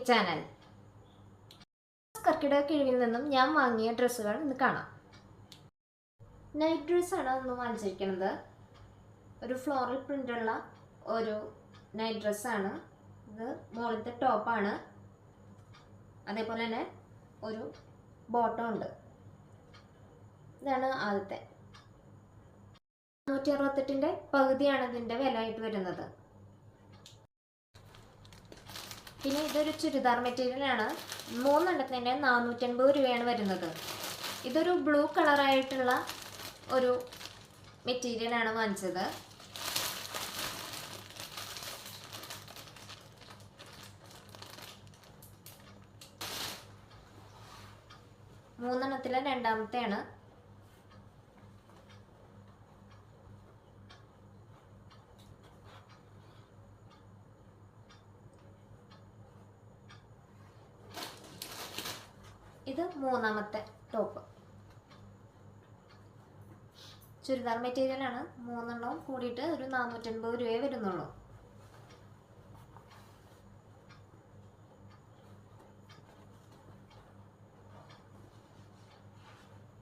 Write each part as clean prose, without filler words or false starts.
Channel. കർക്കിടക കിഴിവിൽ നിന്നും ഞാൻ വാങ്ങിയ ഡ്രസ്സുകൾ ഇന്ന് കാണാം. നൈറ്റ് ഡ്രസ്സാണ് ഒന്ന് വാങ്ങിച്ചിരിക്കുന്നത്. ഒരു ഫ്ലോറൽ പ്രിൻ്റുള്ള ഒരു നൈറ്റ് ഡ്രസ്സാണ് ഇത്. മുകളിലത്തെ ടോപ്പാണ്, അതേപോലെ തന്നെ ഒരു ബോട്ടം ഉണ്ട്. ഇതാണ് ആദ്യത്തെ. 168ൻ്റെ പകുതിയാണ് ഇതിൻ്റെ വില ആയിട്ട് വരുന്നത്. പിന്നെ ഇതൊരു ചുരിദാർ മെറ്റീരിയലാണ്. 3 എണ്ണത്തിൻ്റെ 450 രൂപയാണ് വരുന്നത്. ഇതൊരു ബ്ലൂ കളറായിട്ടുള്ള ഒരു മെറ്റീരിയലാണ് വാങ്ങിച്ചത്. മൂന്നെണ്ണത്തിലെ രണ്ടാമത്തെയാണ്. ഇത് മൂന്നാമത്തെ ടോപ്പ്. ചുരിദാർ മെറ്റീരിയലാണ്. 3 എണ്ണവും കൂടിയിട്ട് ഒരു 450 രൂപയെ വരുന്നുള്ളൂ.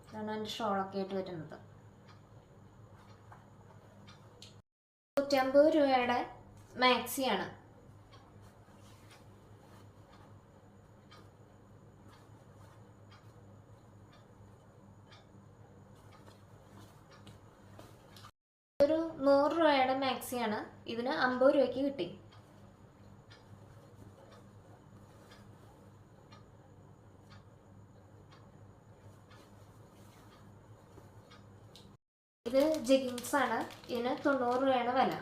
ഇതാണ് അതിൻ്റെ ഷോളൊക്കെ ആയിട്ട് വരുന്നത്. 150 രൂപയുടെ മാക്സിയാണ്. ഒരു 100 രൂപയുടെ മാക്സിയാണ്. ഇതിന് 50 രൂപയ്ക്ക് കിട്ടി. ഇത് ജഗിങ്സ് ആണ്. ഇതിന് 90 രൂപയാണ് വില.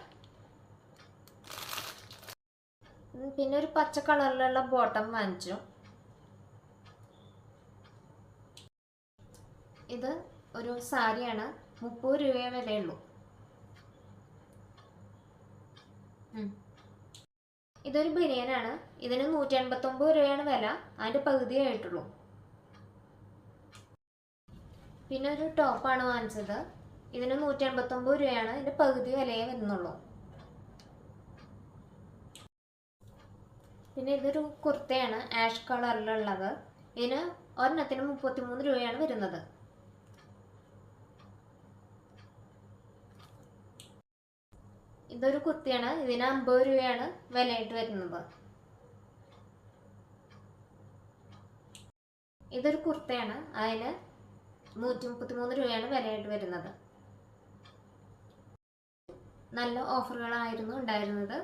പിന്നെ ഒരു പച്ച കളറിലുള്ള ബോട്ടം വാങ്ങിച്ചു. ഇത് ഒരു സാരിയാണ്. 30 രൂപയെ വിലയുള്ളൂ. ഇതൊരു ബനിയനാണ്. ഇതിന് 189 രൂപയാണ് വില. അതിൻ്റെ പകുതിയേ ആയിട്ടുള്ളൂ. പിന്നെ ഒരു ടോപ്പാണ് വാങ്ങിച്ചത്. ഇതിന് 189 രൂപയാണ്. ഇതിൻ്റെ പകുതി വിലയേ വരുന്നുള്ളൂ. പിന്നെ ഇതൊരു കുർത്തയാണ്, ആഷ് കളറിലുള്ളത്. ഇതിന് ഒരെണ്ണത്തിന് 33 രൂപയാണ് വരുന്നത്. ഇതൊരു കുർത്തിയാണ്. ഇതിന് 50 രൂപയാണ് വിലയായിട്ട് വരുന്നത്. ഇതൊരു കുർത്തയാണ്. അതിന് 133 രൂപയാണ് വിലയായിട്ട് വരുന്നത്. നല്ല ഓഫറുകളായിരുന്നു ഉണ്ടായിരുന്നത്.